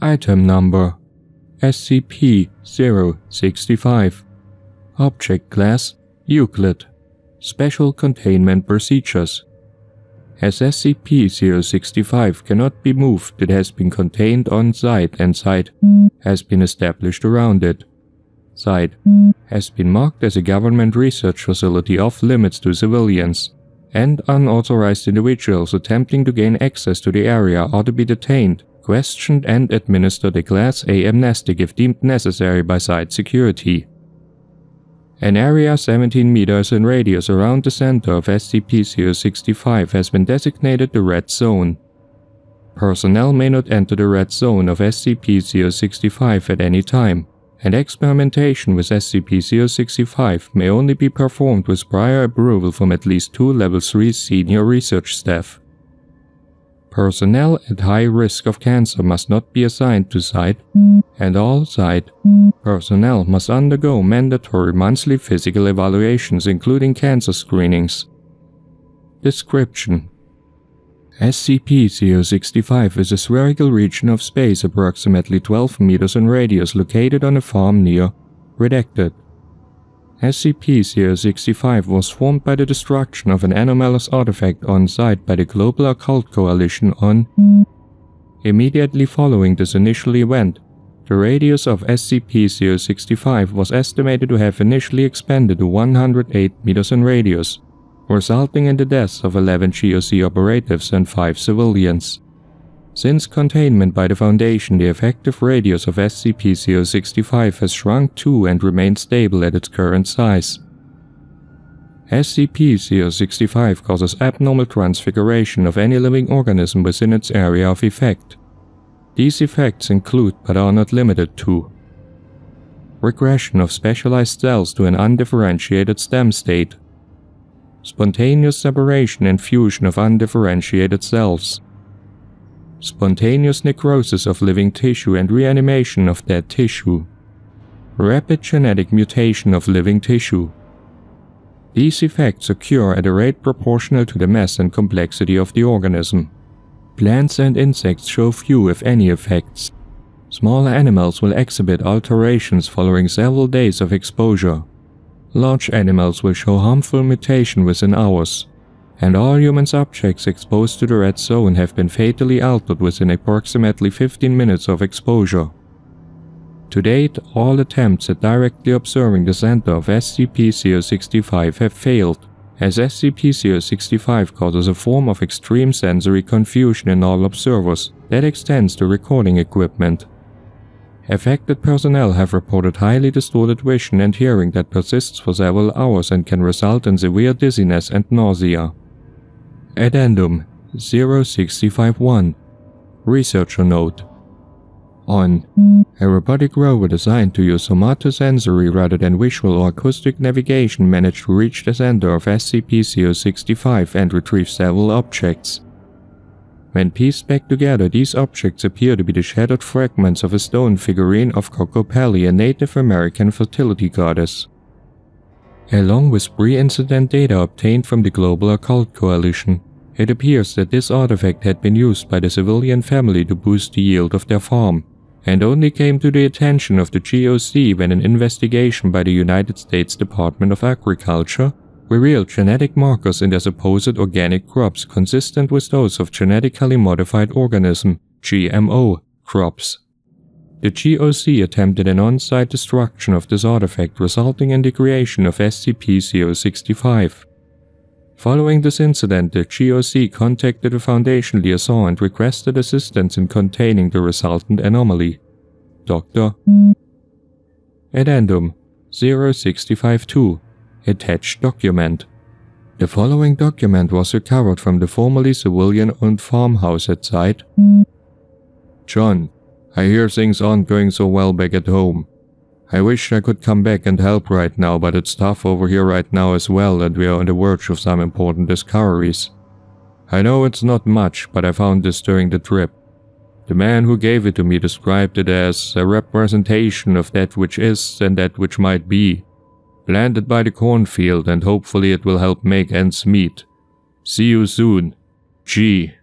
Item Number SCP-065 Object Class Euclid Special Containment Procedures. As SCP-065 cannot be moved, it has been contained on site and site has been established around it. Site has been marked as a government research facility off limits to civilians, and unauthorized individuals attempting to gain access to the area are to be detained, questioned and administered a Class A amnestic if deemed necessary by site security. An area 17 meters in radius around the center of SCP-065 has been designated the Red Zone. Personnel may not enter the Red Zone of SCP-065 at any time, and experimentation with SCP-065 may only be performed with prior approval from at least 2 Level 3 senior research staff. Personnel at high risk of cancer must not be assigned to site, and all site personnel must undergo mandatory monthly physical evaluations including cancer screenings. Description: SCP-065 is a spherical region of space approximately 12 meters in radius located on a farm near Redacted. SCP-065 was formed by the destruction of an Anomalous artifact on site by the Global Occult Coalition on. Immediately following this initial event, the radius of SCP-065 was estimated to have initially expanded to 108 meters in radius, resulting in the deaths of 11 GOC operatives and 5 civilians. Since containment by the Foundation, the effective radius of SCP-065 has shrunk to and remains stable at its current size. SCP-065 causes abnormal transfiguration of any living organism within its area of effect. These effects include, but are not limited to, regression of specialized cells to an undifferentiated stem state, spontaneous separation and fusion of undifferentiated cells, spontaneous necrosis of living tissue and reanimation of dead tissue, rapid genetic mutation of living tissue. These effects occur at a rate proportional to the mass and complexity of the organism. Plants and insects show few if any effects. Smaller animals will exhibit alterations following several days of exposure. Large animals will show harmful mutation within hours, and all human subjects exposed to the Red Zone have been fatally altered within approximately 15 minutes of exposure. To date, all attempts at directly observing the center of SCP-065 have failed, as SCP-065 causes a form of extreme sensory confusion in all observers that extends to recording equipment. Affected personnel have reported highly distorted vision and hearing that persists for several hours and can result in severe dizziness and nausea. Addendum 065-1 Researcher Note: On a robotic robot assigned to use somatosensory rather than visual or acoustic navigation managed to reach the center of SCP-065 and retrieve several objects. When pieced back together, these objects appear to be the shattered fragments of a stone figurine of Kokopelli, a Native American fertility goddess, along with pre-incident data obtained from the Global Occult Coalition. It appears that this artifact had been used by the civilian family to boost the yield of their farm, and only came to the attention of the GOC when an investigation by the United States Department of Agriculture revealed genetic markers in their supposed organic crops consistent with those of genetically modified organism (GMO) crops. The GOC attempted an on-site destruction of this artifact, resulting in the creation of SCP-065. Following this incident, the GOC contacted the Foundation liaison and requested assistance in containing the resultant anomaly. Dr. Addendum 065-2 Attached Document. The following document was recovered from the formerly civilian-owned farmhouse at site. John, I hear things aren't going so well back at home. I wish I could come back and help right now, but it's tough over here right now as well, and we are on the verge of some important discoveries. I know it's not much, but I found this during the trip. The man who gave it to me described it as a representation of that which is and that which might be, planted by the cornfield, and hopefully it will help make ends meet. See you soon. G.